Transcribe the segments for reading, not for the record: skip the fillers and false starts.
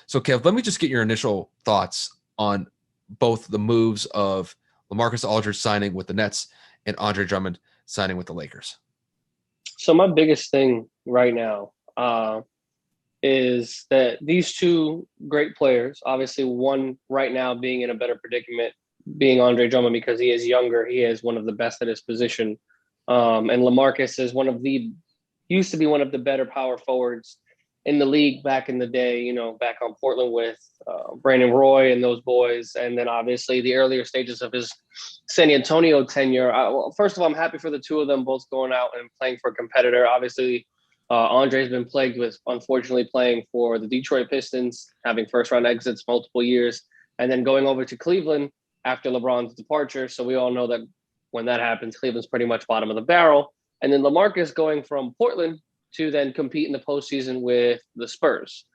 So, Kev, let me just get your initial thoughts on both the moves of LaMarcus Aldridge signing with the Nets and Andre Drummond signing with the Lakers. So my biggest thing right now is that these two great players, obviously one right now being in a better predicament, being Andre Drummond because he is younger, he is one of the best at his position. And LaMarcus is used to be one of the better power forwards in the league back in the day, back on Portland with Brandon Roy and those boys. And then obviously the earlier stages of his San Antonio tenure. First of all, I'm happy for the two of them both going out and playing for a competitor. Obviously, Andre's been plagued with, unfortunately, playing for the Detroit Pistons, having first-round exits multiple years, and then going over to Cleveland after LeBron's departure. So we all know that when that happens, Cleveland's pretty much bottom of the barrel. And then LaMarcus going from Portland to then compete in the postseason with the Spurs.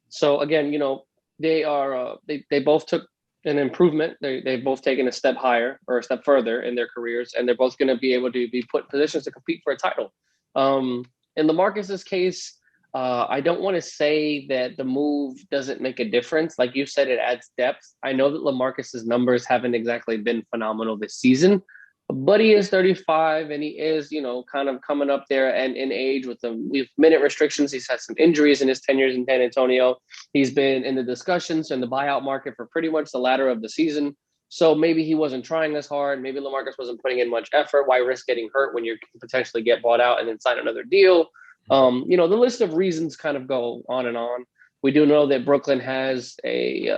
So again, they are they both took an improvement. They've both taken a step higher or a step further in their careers, and they're both going to be able to be put in positions to compete for a title. In LaMarcus's case, I don't want to say that the move doesn't make a difference. Like you said, it adds depth. I know that LaMarcus's numbers haven't exactly been phenomenal this season, but he is 35 and he is, kind of coming up there and in age with minute restrictions. He's had some injuries in his tenures in San Antonio. He's been in the discussions in the buyout market for pretty much the latter of the season. So maybe he wasn't trying as hard. Maybe LaMarcus wasn't putting in much effort. Why risk getting hurt when you can potentially get bought out and then sign another deal? The list of reasons kind of go on and on. We do know that Brooklyn has a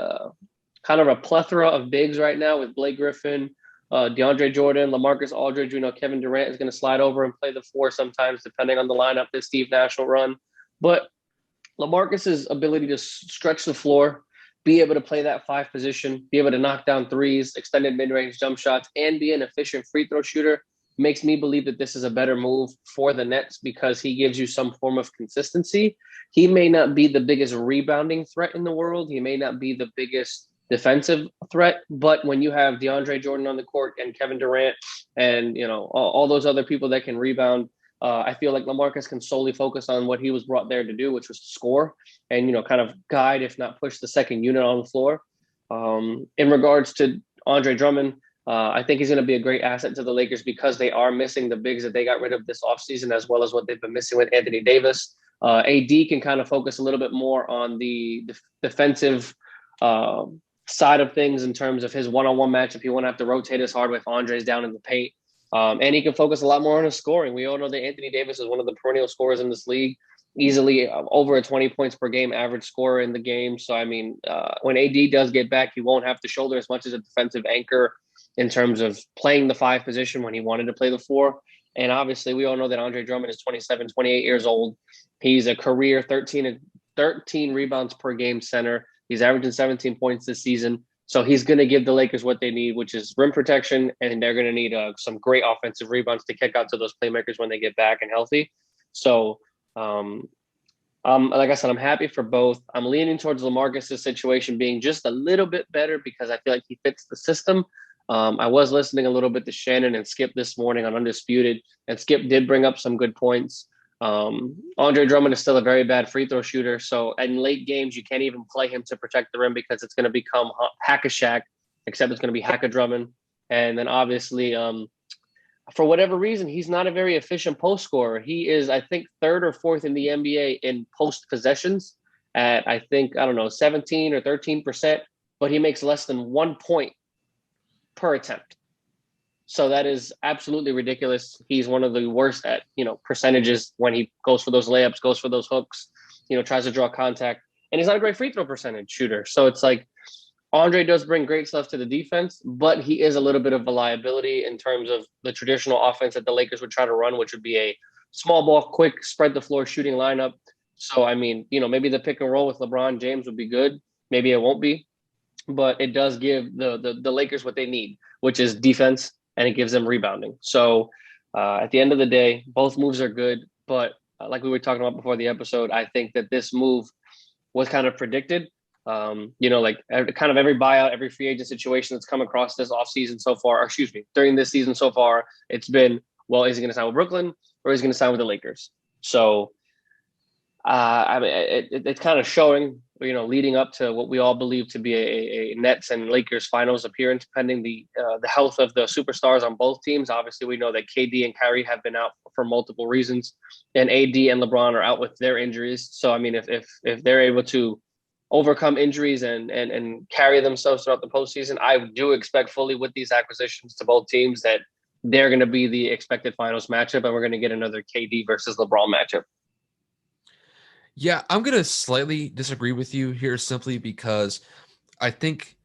kind of a plethora of bigs right now with Blake Griffin, DeAndre Jordan, LaMarcus Aldridge. Kevin Durant is going to slide over and play the four sometimes, depending on the lineup that Steve Nash will run. But LaMarcus's ability to stretch the floor, be able to play that five position, be able to knock down threes, extended mid-range jump shots, and be an efficient free throw shooter makes me believe that this is a better move for the Nets because he gives you some form of consistency. He may not be the biggest rebounding threat in the world. He may not be the biggest defensive threat, but when you have DeAndre Jordan on the court and Kevin Durant and, all those other people that can rebound, I feel like LaMarcus can solely focus on what he was brought there to do, which was to score and, kind of guide, if not push the second unit on the floor. In regards to Andre Drummond, I think he's going to be a great asset to the Lakers because they are missing the bigs that they got rid of this offseason, as well as what they've been missing with Anthony Davis. AD can kind of focus a little bit more on the defensive side of things in terms of his one-on-one matchup. He won't have to rotate as hard with Andres down in the paint. And he can focus a lot more on his scoring. We all know that Anthony Davis is one of the perennial scorers in this league, easily over a 20 points per game average scorer in the game. So, when AD does get back, he won't have to shoulder as much as a defensive anchor in terms of playing the five position when he wanted to play the four. And obviously, we all know that Andre Drummond is 27, 28 years old. He's a career 13 rebounds per game center. He's averaging 17 points this season. So he's going to give the Lakers what they need, which is rim protection, and they're going to need some great offensive rebounds to kick out to those playmakers when they get back and healthy. So, like I said, I'm happy for both. I'm leaning towards LaMarcus's situation being just a little bit better because I feel like he fits the system. I was listening a little bit to Shannon and Skip this morning on Undisputed, and Skip did bring up some good points. Andre Drummond is still a very bad free throw shooter. So in late games, you can't even play him to protect the rim because it's going to become hack-a-Shaq, except it's going to be hack-a-Drummond. And then obviously, for whatever reason, he's not a very efficient post scorer. He is, I think, third or fourth in the NBA in post possessions at, 17 or 13%, but he makes less than 1 point per attempt. So that is absolutely ridiculous. He's one of the worst at, percentages when he goes for those layups, goes for those hooks, tries to draw contact. And he's not a great free throw percentage shooter. So it's like Andre does bring great stuff to the defense, but he is a little bit of a liability in terms of the traditional offense that the Lakers would try to run, which would be a small ball, quick, spread the floor shooting lineup. So, maybe the pick and roll with LeBron James would be good. Maybe it won't be. But it does give the Lakers what they need, which is defense, and it gives them rebounding. So at the end of the day, both moves are good. But like we were talking about before the episode, I think that this move was kind of predicted. Kind of every buyout, every free agent situation that's come across this offseason so far, during this season so far, it's been, well, is he going to sign with Brooklyn or is he going to sign with the Lakers? So it's kind of showing leading up to what we all believe to be a Nets and Lakers finals appearance, pending the health of the superstars on both teams. Obviously, we know that KD and Kyrie have been out for multiple reasons, and AD and LeBron are out with their injuries. So, I mean, if they're able to overcome injuries and carry themselves throughout the postseason, I do expect fully with these acquisitions to both teams that they're going to be the expected finals matchup, and we're going to get another KD versus LeBron matchup. Yeah, I'm going to slightly disagree with you here simply because I think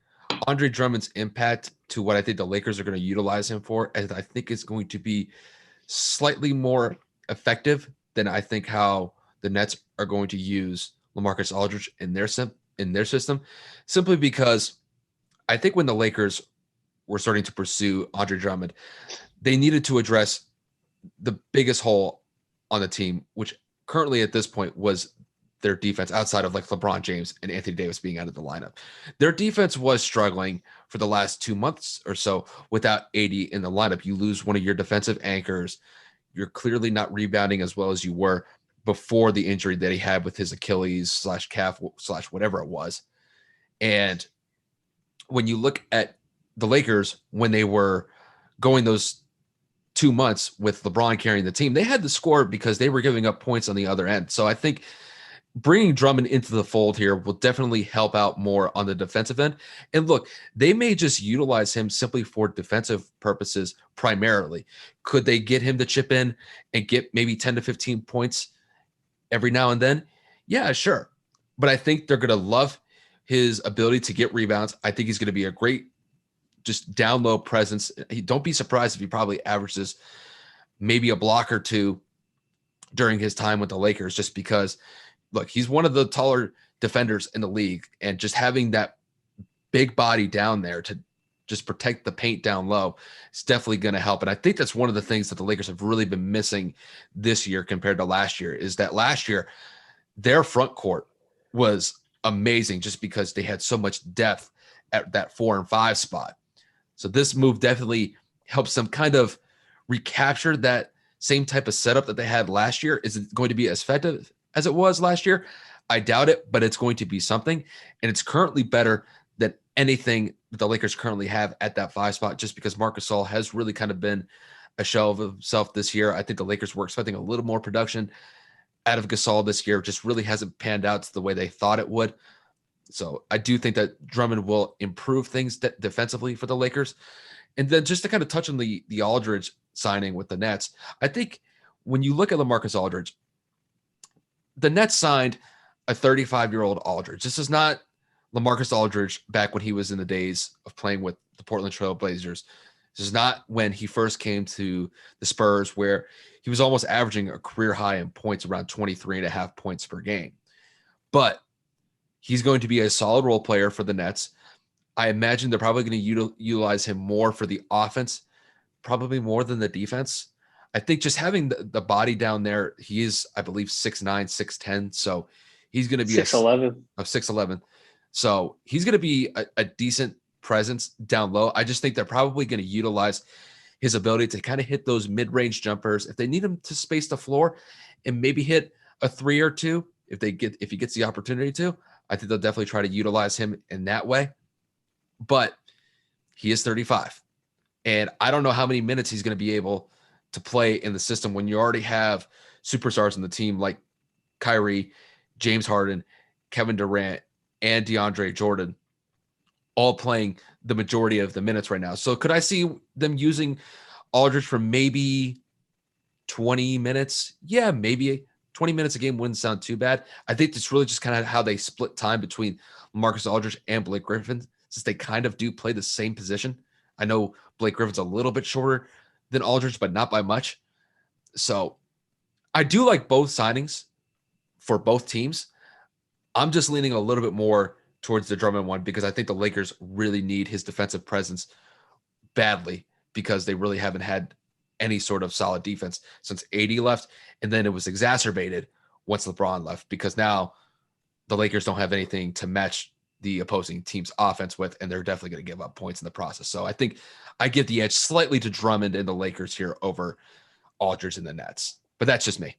Andre Drummond's impact to what I think the Lakers are going to utilize him for, and I think it's going to be slightly more effective than I think how the Nets are going to use LaMarcus Aldridge in their system, simply because I think when the Lakers were starting to pursue Andre Drummond, they needed to address the biggest hole on the team, which currently at this point was their defense outside of like LeBron James and Anthony Davis being out of the lineup. Their defense was struggling for the last 2 months or so without AD in the lineup. You lose one of your defensive anchors. You're clearly not rebounding as well as you were before the injury that he had with his Achilles / calf / whatever it was. And when you look at the Lakers, when they were going those 2 months with LeBron carrying the team, they had to score because they were giving up points on the other end. So I think bringing Drummond into the fold here will definitely help out more on the defensive end. And look, they may just utilize him simply for defensive purposes primarily. Could they get him to chip in and get maybe 10 to 15 points every now and then? Yeah, sure. But I think they're going to love his ability to get rebounds. I think he's going to be a great just down low presence. Don't be surprised if he probably averages maybe a block or two during his time with the Lakers, just because look, he's one of the taller defenders in the league, and just having that big body down there to just protect the paint down low is definitely going to help. And I think that's one of the things that the Lakers have really been missing this year compared to last year, is that last year their front court was amazing just because they had so much depth at that 4 and 5 spot. So this move definitely helps them kind of recapture that same type of setup that they had last year. Is it going to be as effective as it was last year? I doubt it, but it's going to be something. And it's currently better than anything that the Lakers currently have at that 5 spot, just because Marc Gasol has really kind of been a shell of himself this year. I think the Lakers were expecting a little more production out of Gasol this year. Just really hasn't panned out the way they thought it would. So I do think that Drummond will improve things defensively for the Lakers. And then just to kind of touch on the Aldridge signing with the Nets, I think when you look at LaMarcus Aldridge, the Nets signed a 35-year-old Aldridge. This is not LaMarcus Aldridge back when he was in the days of playing with the Portland Trail Blazers. This is not when he first came to the Spurs, where he was almost averaging a career high in points, around 23.5 points per game. But he's going to be a solid role player for the Nets. I imagine they're probably going to utilize him more for the offense, probably more than the defense. I think just having the body down there, he is, I believe, 6'9", 6'10". So he's going to be 6'11". 6'11". So he's going to be a decent presence down low. I just think they're probably going to utilize his ability to kind of hit those mid-range jumpers. If they need him to space the floor and maybe hit a 3 or 2, if he gets the opportunity to, I think they'll definitely try to utilize him in that way. But he is 35. And I don't know how many minutes he's going to be able to play in the system when you already have superstars in the team like Kyrie, James Harden, Kevin Durant, and DeAndre Jordan all playing the majority of the minutes right now. So could I see them using Aldridge for maybe 20 minutes? Yeah, maybe 20 minutes a game wouldn't sound too bad. I think it's really just kind of how they split time between Marcus Aldridge and Blake Griffin, since they kind of do play the same position. I know Blake Griffin's a little bit shorter than Aldridge, but not by much. So I do like both signings for both teams. I'm just leaning a little bit more towards the Drummond one because I think the Lakers really need his defensive presence badly, because they really haven't had any sort of solid defense since AD left. And then it was exacerbated once LeBron left, because now the Lakers don't have anything to match the opposing team's offense with, and they're definitely going to give up points in the process. So I think I give the edge slightly to Drummond and the Lakers here over Aldridge and the Nets, but that's just me.